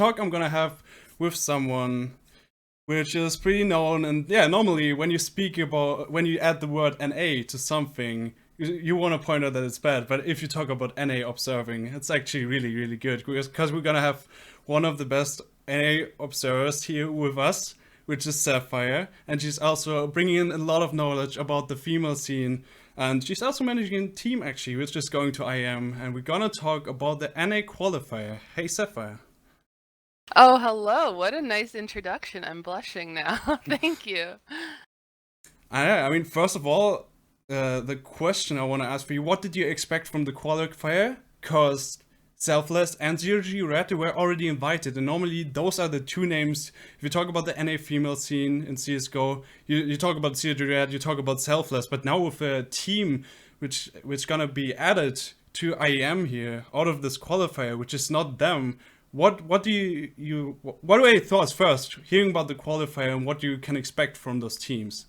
talk I'm gonna have with someone which is pretty known. And yeah, normally when you speak about, when you add the word NA to something, you want to point out that it's bad. But if you talk about NA observing, it's actually really, really good, because we're gonna have one of the best NA observers here with us, which is sapphiRe, and she's also bringing in a lot of knowledge about the female scene. And she's also managing a team actually, which is going to IM, and we're gonna talk about the NA qualifier. Hey, sapphiRe. Oh, hello. What a nice introduction. I'm blushing now. Thank you. I mean, first of all, the question I want to ask for you: what did you expect from the qualifier? Because Selfless and ZRG Red were already invited, and normally those are the two names. If you talk about the NA female scene in CS:GO, you talk about ZRG Red, you talk about Selfless. But now with a team which gonna be added to IEM here out of this qualifier, which is not them. What do what are your thoughts first, hearing about the qualifier and what you can expect from those teams?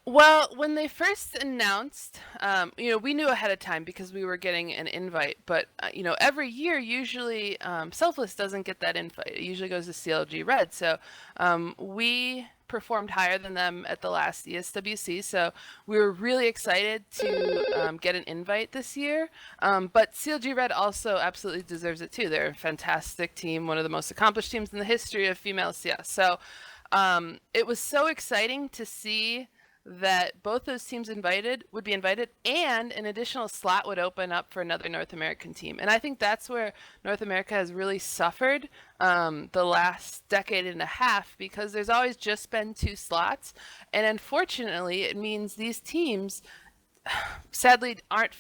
Well, when they first announced, we knew ahead of time because we were getting an invite. But every year, usually Selfless doesn't get that invite. It usually goes to CLG Red. So we performed higher than them at the last ESWC. So we were really excited to get an invite this year. But CLG Red also absolutely deserves it too. They're a fantastic team, one of the most accomplished teams in the history of female CS. So it was so exciting to see that both those teams would be invited, and an additional slot would open up for another North American team. And I think that's where North America has really suffered the last decade and a half, because there's always just been two slots. And unfortunately, it means these teams sadly aren't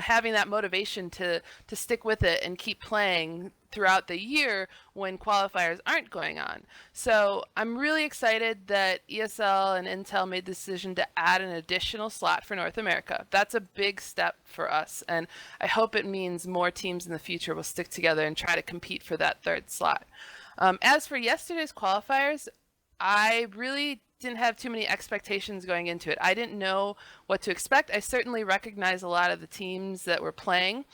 having that motivation to stick with it and keep playing throughout the year when qualifiers aren't going on. So I'm really excited that ESL and Intel made the decision to add an additional slot for North America. That's a big step for us, and I hope it means more teams in the future will stick together and try to compete for that third slot. As for yesterday's qualifiers, I really didn't have too many expectations going into it. I didn't know what to expect. I certainly recognize a lot of the teams that were playing.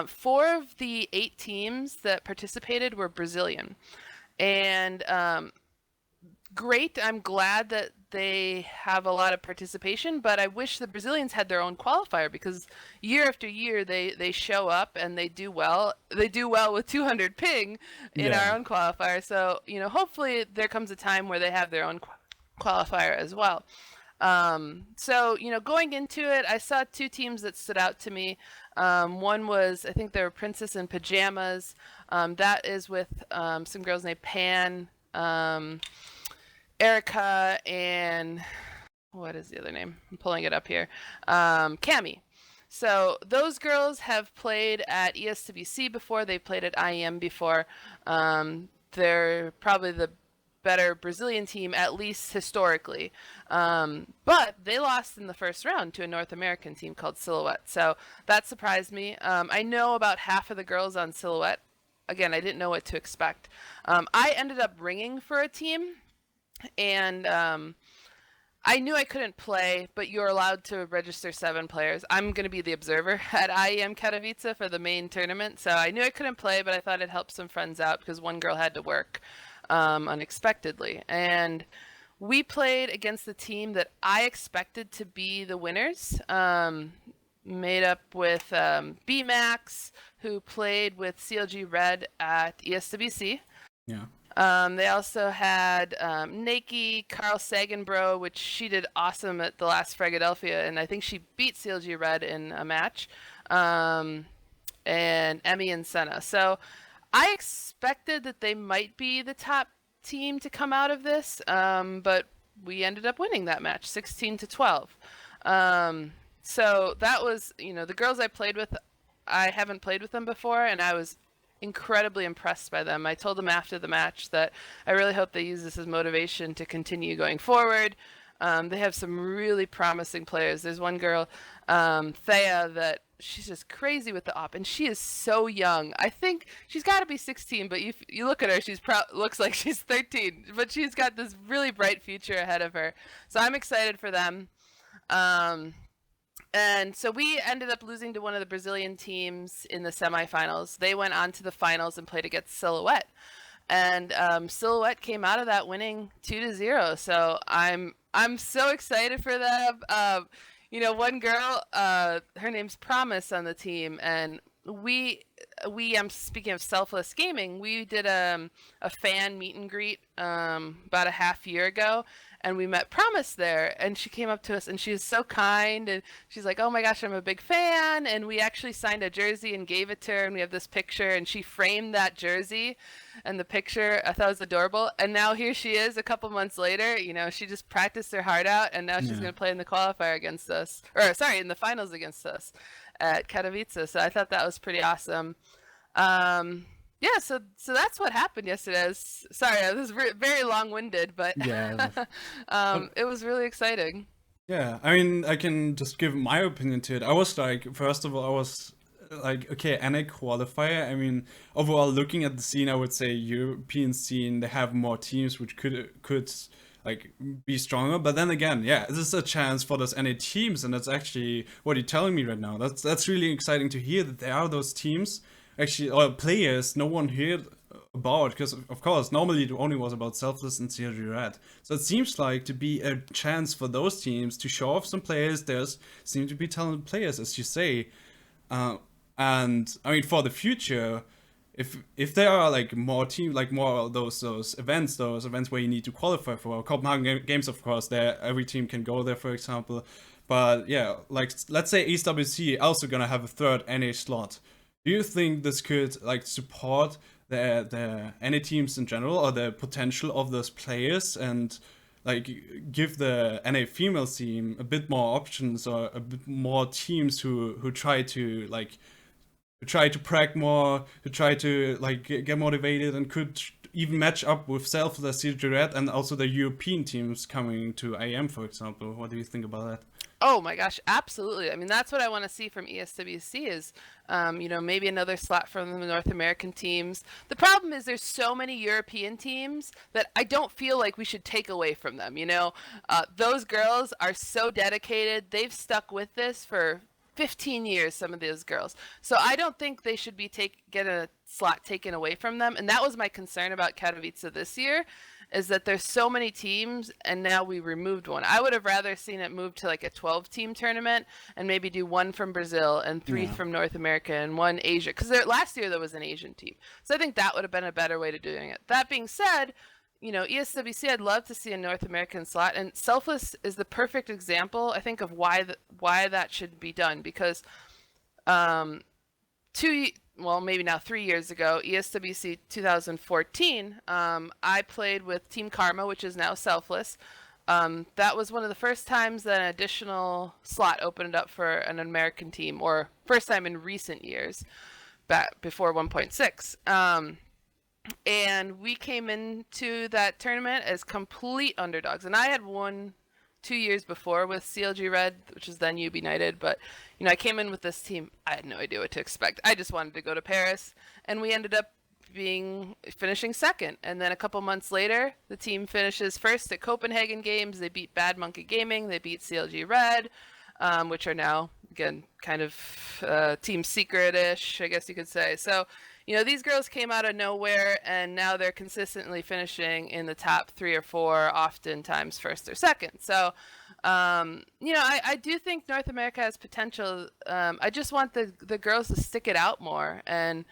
4 of the 8 teams that participated were Brazilian. And great, I'm glad that they have a lot of participation, but I wish the Brazilians had their own qualifier, because year after year they show up and they do well. They do well with 200 ping in Yeah. our own qualifier. So, hopefully there comes a time where they have their own qualifier as well. So, going into it, I saw 2 teams that stood out to me. One was, I think they were Princess in Pajamas. That is with some girls named Pan, Erica, and what is the other name? I'm pulling it up here. Cami. So those girls have played at ESWC before. They played at IEM before. They're probably the better Brazilian team, at least historically. But they lost in the first round to a North American team called Silhouette. So that surprised me. I know about half of the girls on Silhouette. Again, I didn't know what to expect. I ended up ringing for a team, and I knew I couldn't play, but you're allowed to register 7 players. I'm going to be the observer at IEM Katowice for the main tournament. So I knew I couldn't play, but I thought it'd help some friends out because one girl had to work unexpectedly. And we played against the team that I expected to be the winners, made up with BMax, who played with CLG Red at ESWC. Yeah. They also had Nakey, Carl Saganbro, which she did awesome at the last Philadelphia, and I think she beat CLG Red in a match, and Emmy and Senna. So I expected that they might be the top team to come out of this, but we ended up winning that match, 16-12. So that was, the girls I played with, I haven't played with them before, and I was incredibly impressed by them. I told them after the match that I really hope they use this as motivation to continue going forward. They have some really promising players. There's one girl, Thea, that she's just crazy with the op, and she is so young. I think she's got to be 16, but you look at her, she's looks like she's 13, but she's got this really bright future ahead of her. So I'm excited for them. And so we ended up losing to one of the Brazilian teams in the semifinals. They went on to the finals and played against Silhouette. and Silhouette came out of that winning 2-0. So I'm so excited for them. You know, one girl, her name's Promise on the team, and we speaking of Selfless Gaming, we did a fan meet and greet about a half year ago, and we met Promise there, and she came up to us and she was so kind, and she's like, oh my gosh, I'm a big fan, and we actually signed a jersey and gave it to her, and we have this picture, and she framed that jersey and the picture. I thought it was adorable, and now here she is a couple months later. You know, she just practiced her heart out, and now she's going to play in the qualifier against us, or sorry, in the finals against us at Katowice. So I thought that was pretty awesome. Yeah, so that's what happened yesterday. Sorry, I was very long-winded, but Yeah. it was really exciting. Yeah, I mean, I can just give my opinion to it. I was like, first of all, I was like, okay, NA qualifier. I mean, overall, looking at the scene, I would say European scene, they have more teams which could like be stronger. But then again, yeah, this is a chance for those NA teams, and that's actually what you're telling me right now. That's really exciting to hear that there are those teams actually, or players no one heard about, because of course normally it only was about Selfless and CLG Red. So it seems like to be a chance for those teams to show off some players. There's seem to be talented players, as you say, and I mean for the future, if there are like more team, like more of those events where you need to qualify for Copenhagen Games, of course, there every team can go there, for example. But yeah, like let's say EWC also gonna have a third NA slot. Do you think this could like support the NA teams in general, or the potential of those players, and like give the NA female team a bit more options, or a bit more teams who try to like practice more, to try to like get motivated, and could even match up with Selfless, CLG Red, and also the European teams coming to IM, for example? What do you think about that? Oh my gosh, absolutely. I mean, that's what I want to see from ESWC is, you know, maybe another slot from the North American teams. The problem is there's so many European teams that I don't feel like we should take away from them. You know, those girls are so dedicated. They've stuck with this for 15 years, some of those girls. So I don't think they should be get a slot taken away from them. And that was my concern about Katowice this year, is that there's so many teams, and now we removed one. I would have rather seen it move to like a 12-team tournament, and maybe do one from Brazil and 3 from North America and 1 Asia, because last year there was an Asian team. So I think that would have been a better way to doing it. That being said, you know, ESWC, I'd love to see a North American slot, and Selfless is the perfect example, I think, of why that should be done, because maybe now 3 years ago, ESWC 2014, I played with Team Karma, which is now Selfless. That was one of the first times that an additional slot opened up for an American team, or first time in recent years, back before 1.6. And we came into that tournament as complete underdogs. And I had won 2 years before with CLG Red, which is then UB United, but you know, I came in with this team. I had no idea what to expect. I just wanted to go to Paris, and we ended up finishing second. And then a couple months later, the team finishes first at Copenhagen Games. They beat Bad Monkey Gaming. They beat CLG Red, which are now again kind of team secret-ish, I guess you could say. So, you know, these girls came out of nowhere, and now they're consistently finishing in the top 3 or 4, oftentimes first or second. So, you know, I do think North America has potential. I just want the girls to stick it out more. And,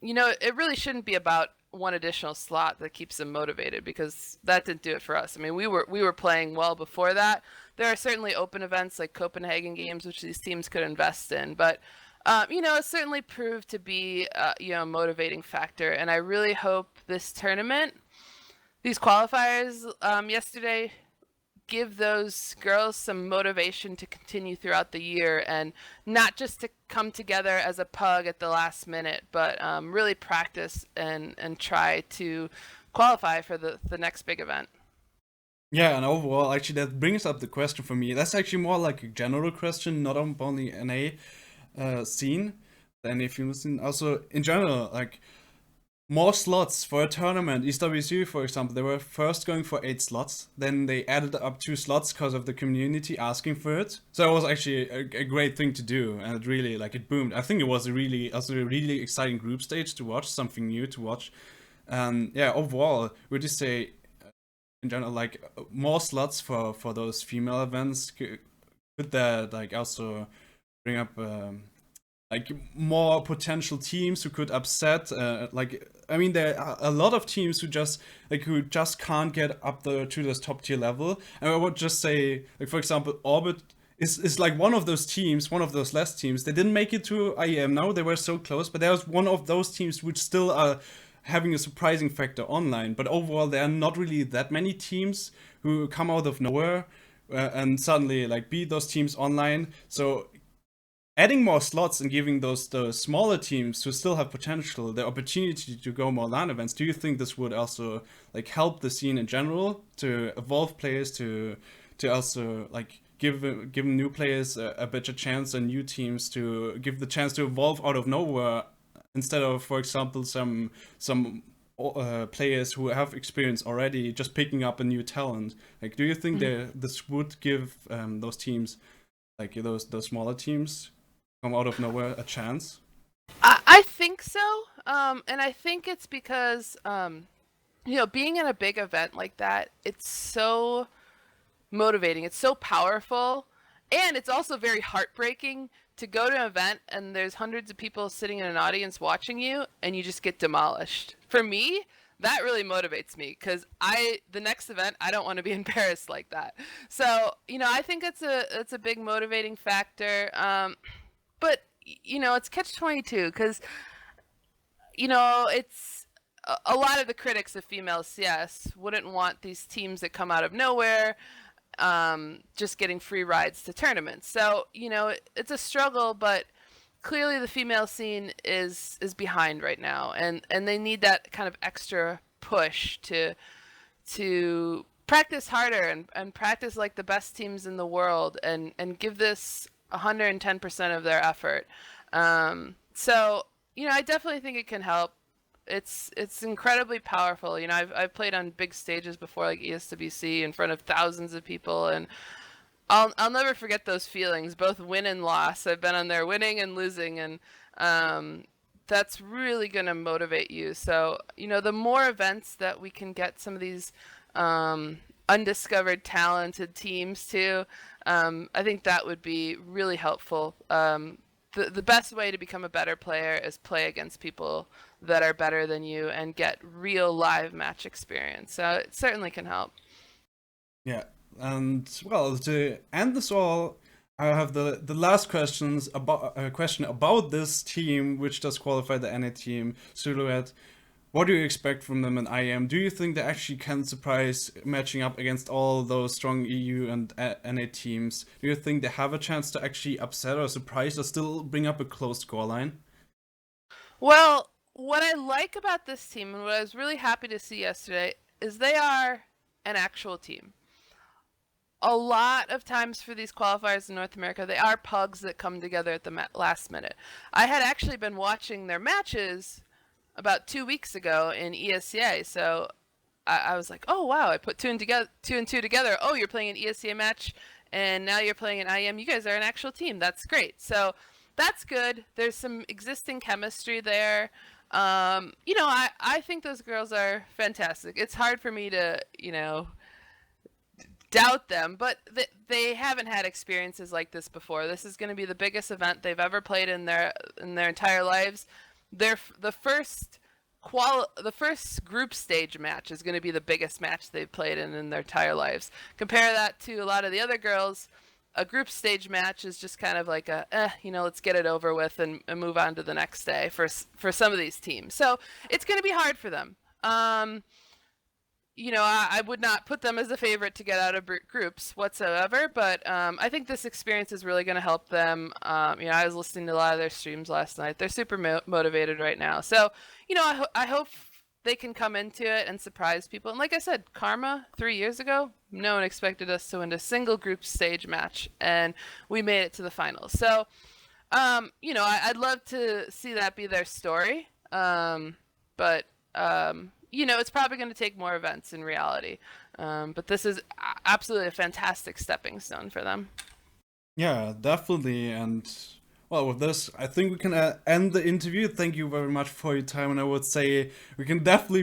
you know, it really shouldn't be about one additional slot that keeps them motivated, because that didn't do it for us. I mean, we were playing well before that. There are certainly open events like Copenhagen Games, which these teams could invest in, but you know, it certainly proved to be, you know, a motivating factor. And I really hope this tournament, these qualifiers yesterday, give those girls some motivation to continue throughout the year, and not just to come together as a pug at the last minute, but really practice and try to qualify for the next big event. Yeah, and overall, actually, that brings up the question for me. That's actually more like a general question, not only NA scene, the NA female scene. Also, in general, like more slots for a tournament. ESWC, for example, they were first going for 8 slots. Then they added up 2 slots because of the community asking for it. So it was actually a great thing to do, and it really, like, it boomed. I think it was also a really exciting group stage to watch, something new to watch. Yeah, overall, would you say in general, like more slots for those female events could that like also bring up like more potential teams who could upset like I mean there are a lot of teams who just can't get up to this top tier level, and I would just say like for example Orbit is like one of those teams, one of those last teams. They didn't make it to IEM now, they were so close, but there was one of those teams which still are having a surprising factor online. But overall there are not really that many teams who come out of nowhere and suddenly like beat those teams online. So adding more slots and giving those smaller teams who still have potential the opportunity to go more LAN events, do you think this would also like help the scene in general to evolve players to also like give new players a better chance and new teams to give the chance to evolve out of nowhere instead of, for example, some players who have experience already just picking up a new talent? Like, do you think this would give those teams, like those smaller teams, come out of nowhere a chance? I think so, and I think it's because being in a big event like that, it's so motivating, it's so powerful, and it's also very heartbreaking to go to an event and there's hundreds of people sitting in an audience watching you and you just get demolished. For me, that really motivates me because the next event I don't want to be embarrassed like that. So I think it's a big motivating factor. But it's catch-22 because it's a lot of the critics of female CS wouldn't want these teams that come out of nowhere just getting free rides to tournaments. So it's a struggle, but clearly the female scene is behind right now, and they need that kind of extra push to practice harder and practice like the best teams in the world and give this 110% of their effort. So I definitely think it can help. It's incredibly powerful. I've played on big stages before, like ESWC, in front of thousands of people, and I'll never forget those feelings, both win and loss. I've been on there winning and losing, and that's really going to motivate you. So the more events that we can get some of these undiscovered talented teams to, I think that would be really helpful. The best way to become a better player is play against people that are better than you and get real live match experience. So it certainly can help. Yeah, and well, to end this all, I have the last questions about question about this team, which does qualify the NA team, Silhouette. What do you expect from them in IM? Do you think they actually can surprise matching up against all those strong EU and NA teams? Do you think they have a chance to actually upset or surprise or still bring up a close scoreline? Well, what I like about this team and what I was really happy to see yesterday is they are an actual team. A lot of times for these qualifiers in North America, they are pugs that come together at the last minute. I had actually been watching their matches about 2 weeks ago in ESCA, so I was like, oh wow, I put two and two together. Oh, you're playing an ESCA match and now you're playing an IM. You guys are an actual team. That's great. So that's good. There's some existing chemistry there. I think those girls are fantastic. It's hard for me to doubt them, but they haven't had experiences like this before. This is going to be the biggest event they've ever played in their entire lives. The first group stage match is going to be the biggest match they've played in their entire lives. Compare that to a lot of the other girls. A group stage match is just kind of like let's get it over with and move on to the next day for some of these teams. So it's going to be hard for them. I would not put them as a favorite to get out of groups whatsoever, but I think this experience is really going to help them. I was listening to a lot of their streams last night. They're super motivated right now. So, I hope they can come into it and surprise people. And like I said, Karma 3 years ago, no one expected us to win a single group stage match, and we made it to the finals. So, I'd love to see that be their story. But it's probably going to take more events in reality. But this is absolutely a fantastic stepping stone for them. Yeah, definitely. And well, with this, I think we can end the interview. Thank you very much for your time. And I would say we can definitely be